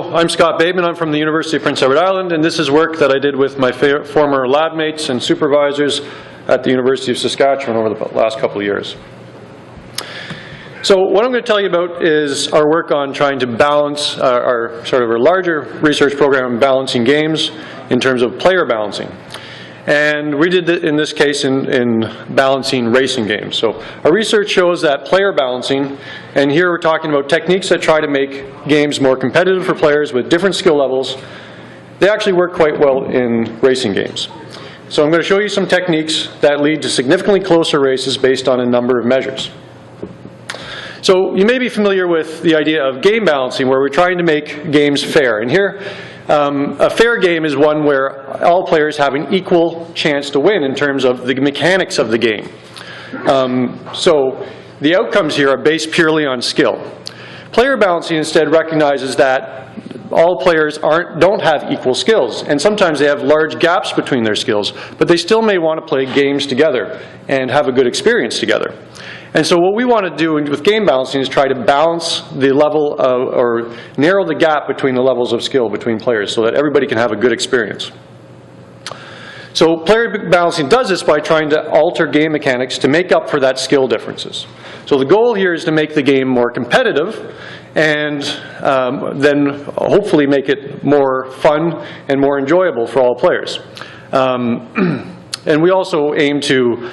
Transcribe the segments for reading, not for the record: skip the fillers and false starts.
I'm Scott Bateman. I'm from the University of Prince Edward Island, and this is work that I did with my former lab mates and supervisors at the University of Saskatchewan over the last couple of years. So what I'm going to tell you about is our work on trying to balance our larger research program on balancing games in terms of player balancing. And we did in this case in balancing racing games. So our research shows that player balancing, and here we're talking about techniques that try to make games more competitive for players with different skill levels, they actually work quite well in racing games. So I'm going to show you some techniques that lead to significantly closer races based on a number of measures. So you may be familiar with the idea of game balancing, where we're trying to make games fair. And here, a fair game is one where all players have an equal chance to win in terms of the mechanics of the game. So the outcomes here are based purely on skill. Player balancing instead recognizes that all players don't have equal skills, and sometimes they have large gaps between their skills, but they still may want to play games together and have a good experience together. And so what we want to do with game balancing is try to balance the level of, or narrow the gap between the levels of skill between players so that everybody can have a good experience. So player balancing does this by trying to alter game mechanics to make up for that skill differences. So the goal here is to make the game more competitive and then hopefully make it more fun and more enjoyable for all players. And we also aim to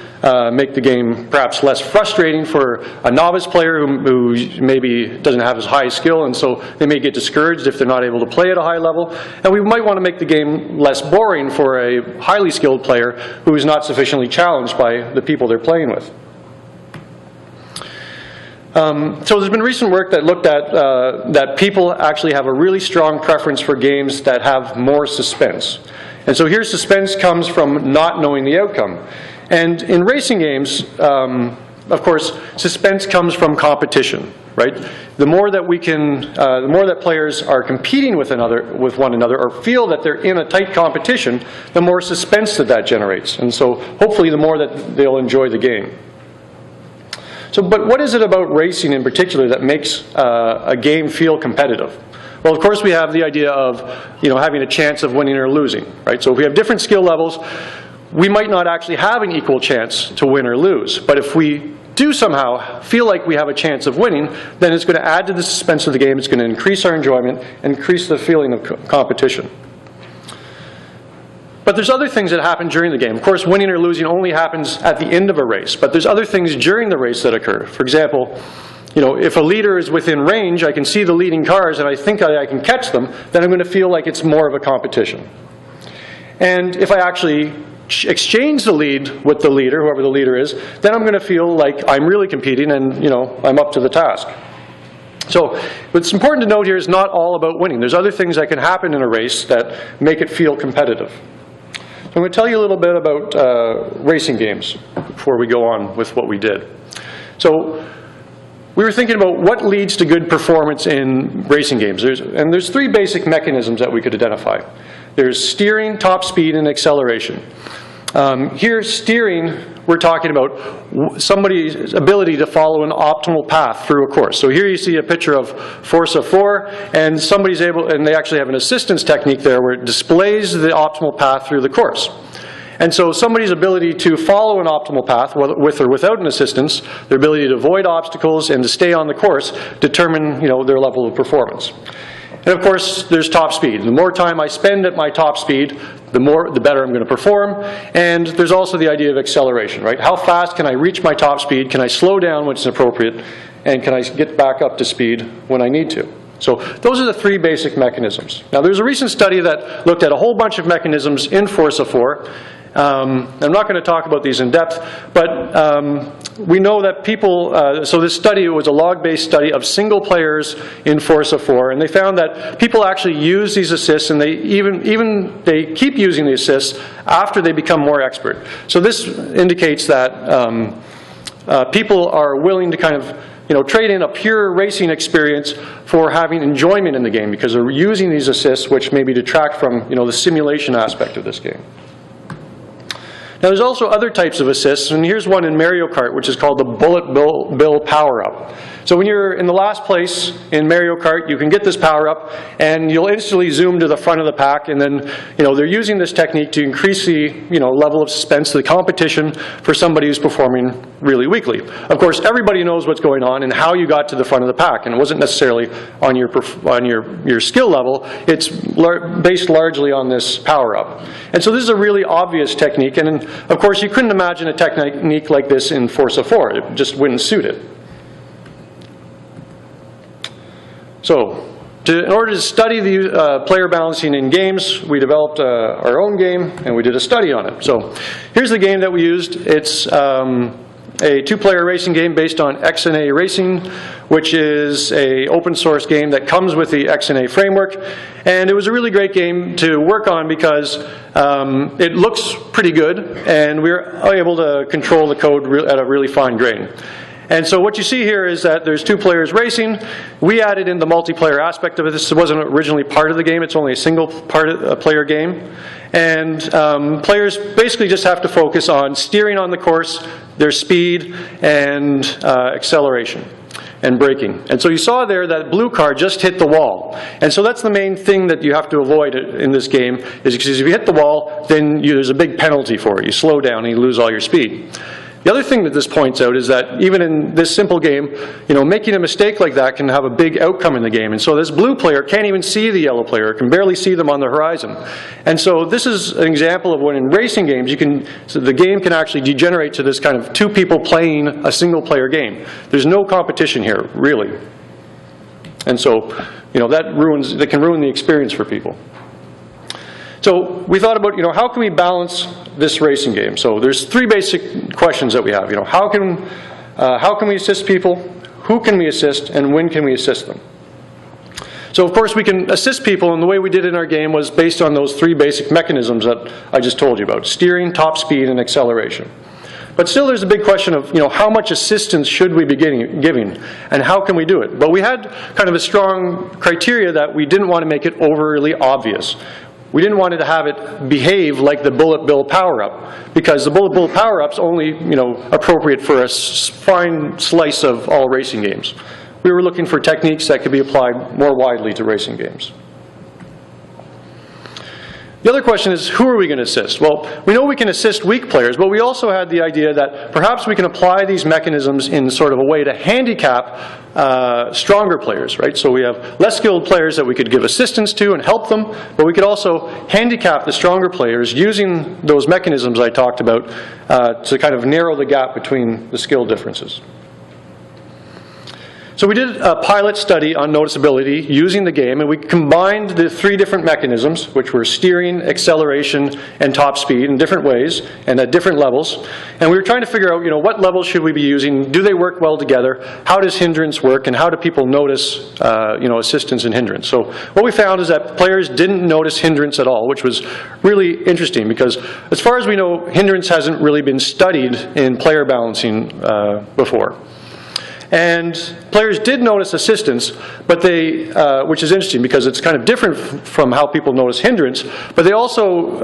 make the game perhaps less frustrating for a novice player who maybe doesn't have as high skill, and so they may get discouraged if they're not able to play at a high level. And we might want to make the game less boring for a highly skilled player who is not sufficiently challenged by the people they're playing with. So there's been recent work that looked at that people actually have a really strong preference for games that have more suspense. And so here suspense comes from not knowing the outcome. And in racing games, of course, suspense comes from competition, right? The more that the more that players are competing with one another, or feel that they're in a tight competition, the more suspense that generates. And so hopefully the more that they'll enjoy the game. So, but what is it about racing in particular that makes a game feel competitive? Well, of course, we have the idea of, having a chance of winning or losing, right? So if we have different skill levels, we might not actually have an equal chance to win or lose. But if we do somehow feel like we have a chance of winning, then it's going to add to the suspense of the game. It's going to increase our enjoyment, increase the feeling of competition. But there's other things that happen during the game. Of course, winning or losing only happens at the end of a race. But there's other things during the race that occur. For example, if a leader is within range, I can see the leading cars and I think I can catch them, then I'm going to feel like it's more of a competition. And if I actually exchange the lead with the leader, whoever the leader is, then I'm going to feel like I'm really competing and, I'm up to the task. So what's important to note here is not all about winning. There's other things that can happen in a race that make it feel competitive. So I'm going to tell you a little bit about racing games before we go on with what we did. So we were thinking about what leads to good performance in racing games. There's three basic mechanisms that we could identify. There's steering, top speed, and acceleration. Here, steering, we're talking about somebody's ability to follow an optimal path through a course. So here you see a picture of Forza 4, and somebody's able, and they actually have an assistance technique there where it displays the optimal path through the course. And so somebody's ability to follow an optimal path, with or without an assistance, their ability to avoid obstacles and to stay on the course, determine their level of performance. And of course, there's top speed. The more time I spend at my top speed, the better I'm going to perform. And there's also the idea of acceleration, right? How fast can I reach my top speed? Can I slow down when it's appropriate? And can I get back up to speed when I need to? So those are the three basic mechanisms. Now there's a recent study that looked at a whole bunch of mechanisms in Forza 4. I'm not going to talk about these in depth, but we know that people, so this study was a log-based study of single players in Forza 4, and they found that people actually use these assists, and they they keep using the assists after they become more expert. So this indicates that people are willing to kind of trade in a pure racing experience for having enjoyment in the game because they're using these assists, which maybe detract from the simulation aspect of this game. Now there's also other types of assists, and here's one in Mario Kart, which is called the Bullet Bill power-up. So when you're in the last place in Mario Kart, you can get this power-up, and you'll instantly zoom to the front of the pack, and then, they're using this technique to increase the, level of suspense, the competition for somebody who's performing really weakly. Of course, everybody knows what's going on and how you got to the front of the pack, and it wasn't necessarily on your skill level. It's based largely on this power-up. And so this is a really obvious technique, and of course, you couldn't imagine a technique like this in Forza 4. It just wouldn't suit it. So, in order to study the player balancing in games, we developed our own game, and we did a study on it. So, here's the game that we used. It's a two-player racing game based on XNA Racing, which is an open-source game that comes with the XNA framework. And it was a really great game to work on because it looks pretty good, and we were able to control the code at a really fine grain. And so what you see here is that there's two players racing. We added in the multiplayer aspect of it. This wasn't originally part of the game. It's only a single player game. And players basically just have to focus on steering on the course, their speed, and acceleration and braking. And so you saw there that blue car just hit the wall. And so that's the main thing that you have to avoid in this game, is because if you hit the wall, then there's a big penalty for it. You slow down and you lose all your speed. The other thing that this points out is that even in this simple game, making a mistake like that can have a big outcome in the game. And so this blue player can't even see the yellow player, can barely see them on the horizon. And so this is an example of when in racing games, the game can actually degenerate to this kind of two people playing a single player game. There's no competition here, really. And so, that can ruin the experience for people. So we thought about, how can we balance this racing game? So there's three basic questions that we have. How can we assist people? Who can we assist? And when can we assist them? So of course we can assist people, and the way we did it in our game was based on those three basic mechanisms that I just told you about: steering, top speed, and acceleration. But still there's a big question of, how much assistance should we be giving, and how can we do it? But we had kind of a strong criteria that we didn't want to make it overly obvious. We didn't want to have it behave like the Bullet Bill power-up, because the Bullet Bill power-up's only, appropriate for a fine slice of all racing games. We were looking for techniques that could be applied more widely to racing games. The other question is, who are we going to assist? Well, we know we can assist weak players, but we also had the idea that perhaps we can apply these mechanisms in sort of a way to handicap stronger players, right? So we have less skilled players that we could give assistance to and help them, but we could also handicap the stronger players using those mechanisms I talked about to kind of narrow the gap between the skill differences. So we did a pilot study on noticeability using the game, and we combined the three different mechanisms, which were steering, acceleration, and top speed, in different ways and at different levels. And we were trying to figure out, what levels should we be using? Do they work well together? How does hindrance work? And how do people notice, assistance and hindrance? So what we found is that players didn't notice hindrance at all, which was really interesting because, as far as we know, hindrance hasn't really been studied in player balancing before. And players did notice assistance, but which is interesting because it's kind of different from how people notice hindrance, but they also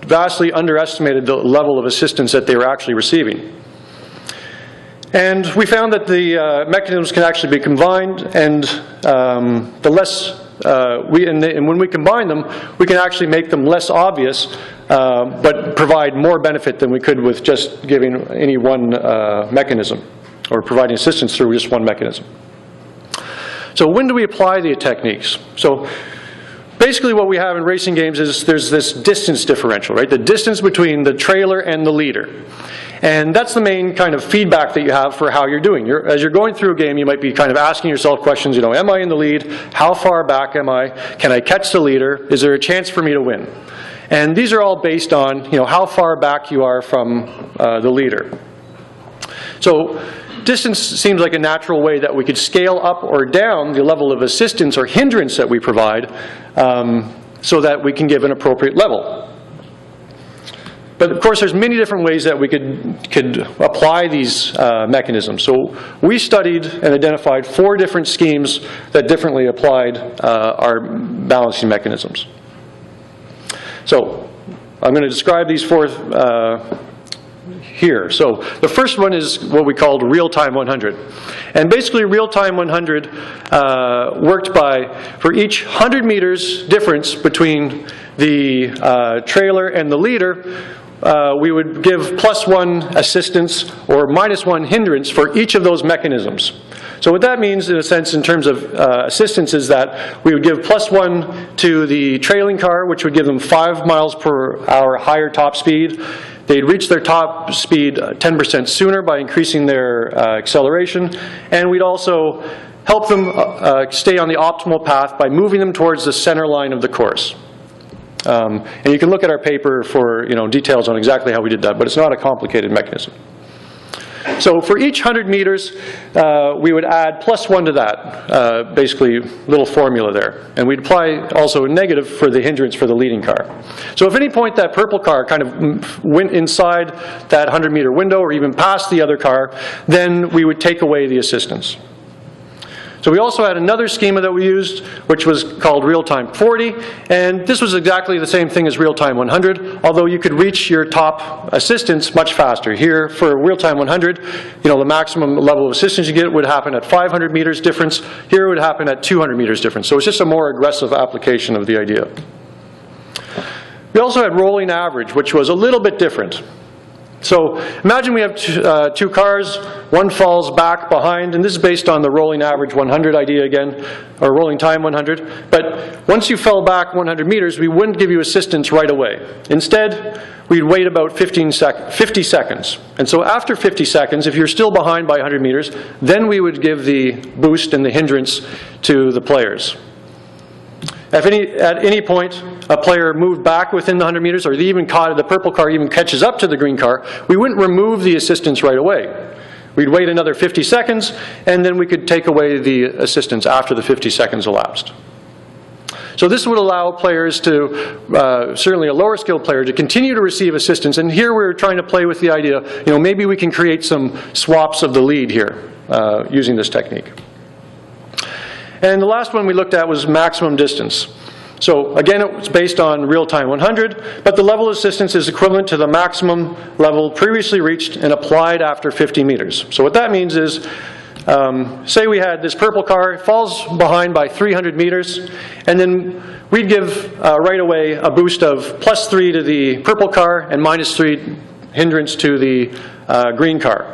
vastly underestimated the level of assistance that they were actually receiving. And we found that the mechanisms can actually be combined, and when we combine them, we can actually make them less obvious, but provide more benefit than we could with just giving any one mechanism, or providing assistance through just one mechanism. So when do we apply the techniques? So basically what we have in racing games is there's this distance differential, right? The distance between the trailer and the leader. And that's the main kind of feedback that you have for how you're doing. As you're going through a game, you might be kind of asking yourself questions, am I in the lead? How far back am I? Can I catch the leader? Is there a chance for me to win? And these are all based on, how far back you are from the leader. So distance seems like a natural way that we could scale up or down the level of assistance or hindrance that we provide so that we can give an appropriate level. But of course there's many different ways that we could apply these mechanisms. So we studied and identified 4 different schemes that differently applied our balancing mechanisms. So I'm going to describe these four here. So the first one is what we called real-time 100. And basically real-time 100 worked by, for each 100 meters difference between the trailer and the leader, we would give +1 assistance or -1 hindrance for each of those mechanisms. So what that means, in a sense, in terms of assistance, is that we would give +1 to the trailing car, which would give them 5 miles per hour higher top speed. They'd reach their top speed 10% sooner by increasing their acceleration, and we'd also help them stay on the optimal path by moving them towards the center line of the course. And you can look at our paper for details on exactly how we did that, but it's not a complicated mechanism. So for each 100 meters, we would add +1 to that, basically little formula there. And we'd apply also a negative for the hindrance for the leading car. So if at any point that purple car kind of went inside that 100-meter window or even past the other car, then we would take away the assistance. So we also had another schema that we used, which was called real-time 40, and this was exactly the same thing as real-time 100, although you could reach your top assistance much faster. Here, for real-time 100, the maximum level of assistance you get would happen at 500 meters difference. Here it would happen at 200 meters difference. So it's just a more aggressive application of the idea. We also had rolling average, which was a little bit different. So imagine we have two cars, one falls back behind, and this is based on the rolling average 100 idea again, or rolling time 100. But once you fell back 100 meters, we wouldn't give you assistance right away. Instead, we'd wait about 50 seconds. And so after 50 seconds, if you're still behind by 100 meters, then we would give the boost and the hindrance to the players. At any point a player moved back within the 100 meters, or the purple car even catches up to the green car, we wouldn't remove the assistance right away. We'd wait another 50 seconds, and then we could take away the assistance after the 50 seconds elapsed. So this would allow players to, certainly a lower skilled player, to continue to receive assistance. And here we're trying to play with the idea, maybe we can create some swaps of the lead here using this technique. And the last one we looked at was maximum distance. So again, it was based on real-time 100, but the level of assistance is equivalent to the maximum level previously reached and applied after 50 meters. So what that means is, say we had this purple car, falls behind by 300 meters, and then we'd give right away a boost of +3 to the purple car and -3 hindrance to the green car.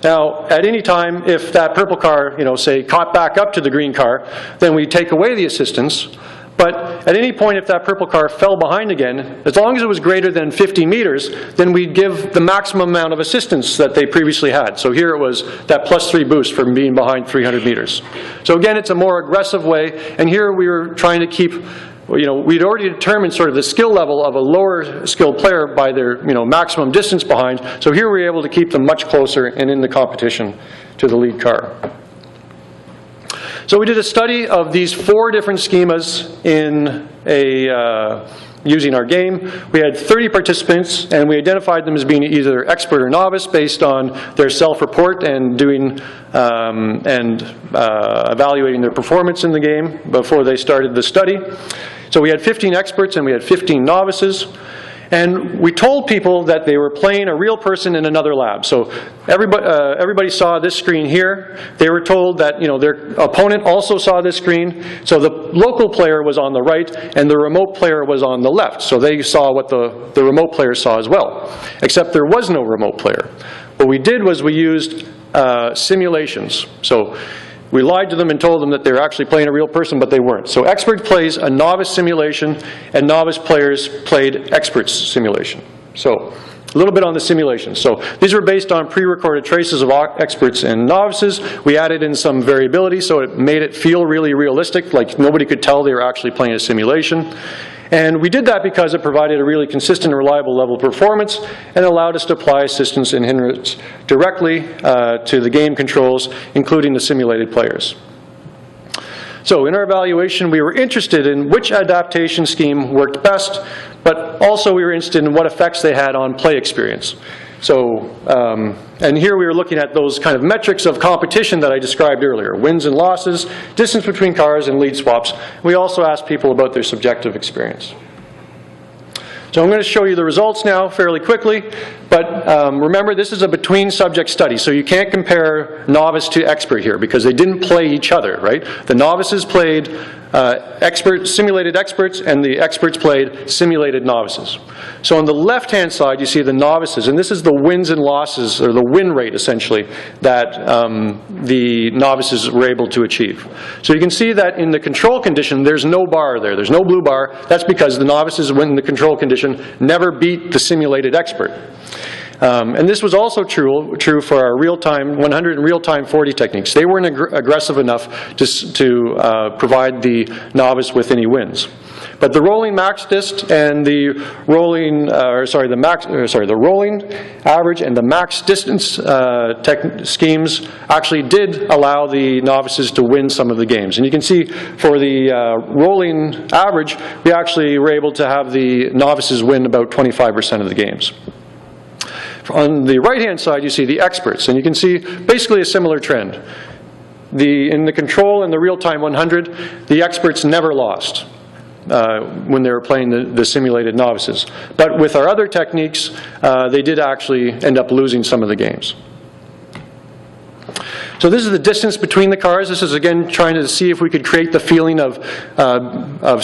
Now, at any time, if that purple car, say, caught back up to the green car, then we take away the assistance. But at any point, if that purple car fell behind again, as long as it was greater than 50 meters, then we'd give the maximum amount of assistance that they previously had. So here it was that +3 boost from being behind 300 meters. So again, it's a more aggressive way, and here we were trying to keep, we'd already determined sort of the skill level of a lower skilled player by their, maximum distance behind. So here we were able to keep them much closer and in the competition to the lead car. So we did a study of these 4 different schemas in using our game. We had 30 participants, and we identified them as being either expert or novice based on their self-report and doing evaluating their performance in the game before they started the study. So we had 15 experts and we had 15 novices. And we told people that they were playing a real person in another lab. So everybody saw this screen here. They were told that their opponent also saw this screen. So the local player was on the right and the remote player was on the left. So they saw what the remote player saw as well. Except there was no remote player. What we did was we used simulations. So we lied to them and told them that they were actually playing a real person, but they weren't. So expert plays a novice simulation, and novice players played expert's simulation. So a little bit on the simulation. So these were based on pre-recorded traces of experts and novices. We added in some variability, so it made it feel really realistic, like nobody could tell they were actually playing a simulation. And we did that because it provided a really consistent and reliable level of performance and allowed us to apply assistance and hindrance directly to the game controls, including the simulated players. So in our evaluation, we were interested in which adaptation scheme worked best, but also we were interested in what effects they had on play experience. So, and here we were looking at those kind of metrics of competition that I described earlier, wins and losses, distance between cars, and lead swaps. We also asked people about their subjective experience. So I'm going to show you the results now fairly quickly, but remember this is a between subject study, so you can't compare novice to expert here because they didn't play each other, right? The novices played simulated experts, and the experts played simulated novices. So on the left-hand side you see the novices, and this is the wins and losses, or the win rate essentially, that the novices were able to achieve. So you can see that in the control condition there's no bar there, there's no blue bar. That's because the novices, when in the control condition, never beat the simulated expert. And this was also true for our real-time 100 and real-time 40 techniques. They weren't aggressive enough to provide the novice with any wins. But the rolling max dist and the rolling, the rolling average and the max distance schemes actually did allow the novices to win some of the games. And you can see for the rolling average, we actually were able to have the novices win about 25% of the games. On the right-hand side, you see the experts, and you can see basically a similar trend. In the control and the real-time 100, the experts never lost when they were playing the simulated novices. But with our other techniques, they did actually end up losing some of the games. So this is the distance between the cars. This is again trying to see if we could create the feeling of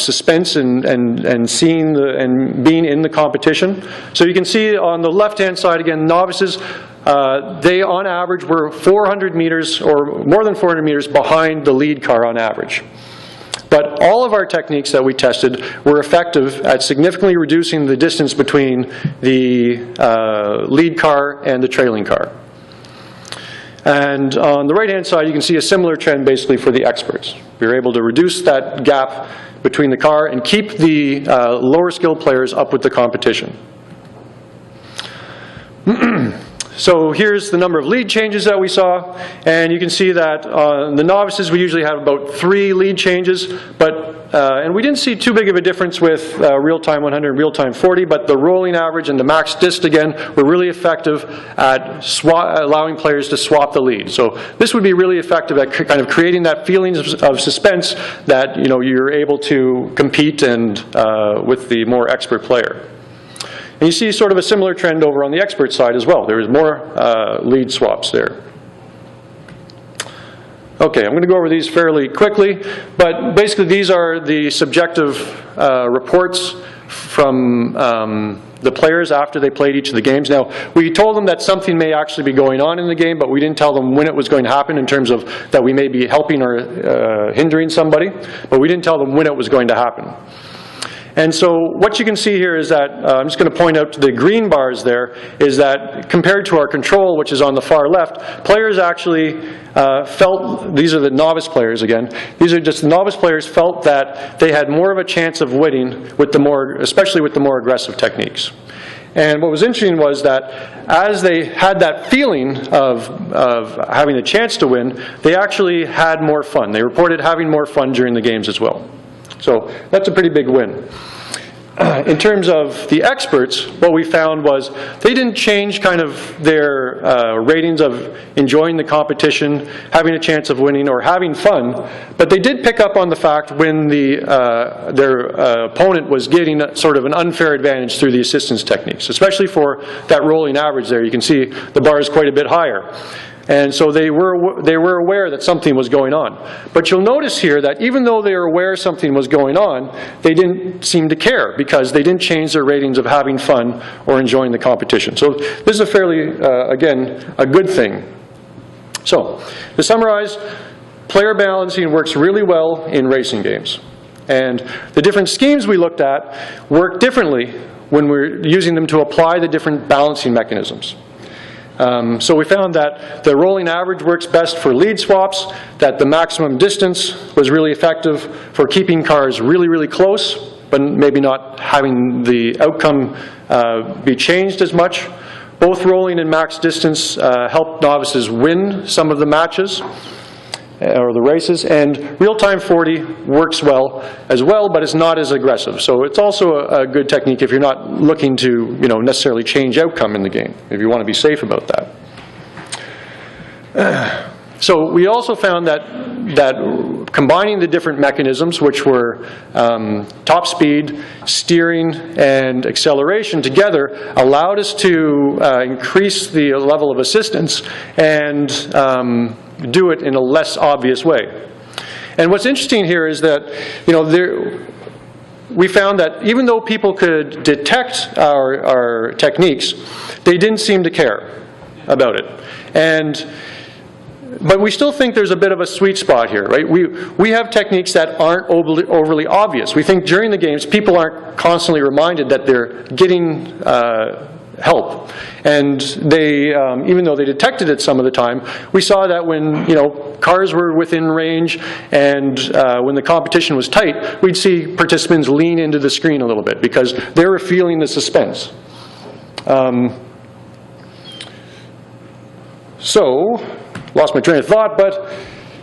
suspense and seeing and being in the competition. So you can see on the left-hand side again, novices, they on average were 400 meters or more than 400 meters behind the lead car on average. But all of our techniques that we tested were effective at significantly reducing the distance between the lead car and the trailing car. And on the right-hand side, you can see a similar trend basically for the experts. We were able to reduce that gap between the car and keep the lower skilled players up with the competition. So here's the number of lead changes that we saw, and you can see that on the novices we usually have about 3 lead changes, and we didn't see too big of a difference with real-time 100 and real-time 40, but the rolling average and the max dist again were really effective at allowing players to swap the lead. So this would be really effective at kind of creating that feeling of suspense that you're able to compete and with the more expert player. And you see sort of a similar trend over on the expert side as well. There was more lead swaps there. Okay, I'm going to go over these fairly quickly, but basically these are the subjective reports from the players after they played each of the games. Now, we told them that something may actually be going on in the game, but we didn't tell them when it was going to happen in terms of that we may be helping or hindering somebody, but we didn't tell them when it was going to happen. And so what you can see here is that, I'm just going to point out to the green bars there, is that compared to our control, which is on the far left, players actually felt, these are the novice players again, these are just the novice players felt that they had more of a chance of winning with the more, especially with the more aggressive techniques. And what was interesting was that as they had that feeling of having a chance to win, they actually had more fun. They reported having more fun during the games as well. So that's a pretty big win. In terms of the experts, what we found was they didn't change kind of their ratings of enjoying the competition, having a chance of winning, or having fun, but they did pick up on the fact when their opponent was getting sort of an unfair advantage through the assistance techniques, especially for that rolling average there. You can see the bar is quite a bit higher. And so they were aware that something was going on. But you'll notice here that even though they were aware something was going on, they didn't seem to care because they didn't change their ratings of having fun or enjoying the competition. So this is a fairly, again, a good thing. So to summarize, player balancing works really well in racing games. And the different schemes we looked at work differently when we're using them to apply the different balancing mechanisms. So we found that the rolling average works best for lead swaps, that the maximum distance was really effective for keeping cars really, really close, but maybe not having the outcome be changed as much. Both rolling and max distance helped novices win some of the matches or the races, and real-time 40 works well as well, but it's not as aggressive. So it's also a good technique if you're not looking to necessarily change outcome in the game, if you want to be safe about that. So we also found that combining the different mechanisms, which were top speed, steering, and acceleration together, allowed us to increase the level of assistance and do it in a less obvious way. And what's interesting here is that, we found that even though people could detect our techniques, they didn't seem to care about it. But we still think there's a bit of a sweet spot here, right? We have techniques that aren't overly obvious. We think during the games, people aren't constantly reminded that they're getting help. And they, even though they detected it some of the time, we saw that when, cars were within range and when the competition was tight, we'd see participants lean into the screen a little bit because they were feeling the suspense. So, lost my train of thought, but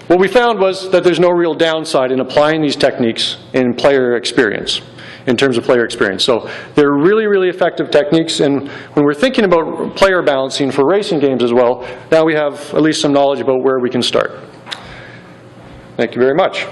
what we found was that there's no real downside in applying these techniques in player experience, in terms of player experience. So they're really, really effective techniques, and when we're thinking about player balancing for racing games as well, now we have at least some knowledge about where we can start. Thank you very much.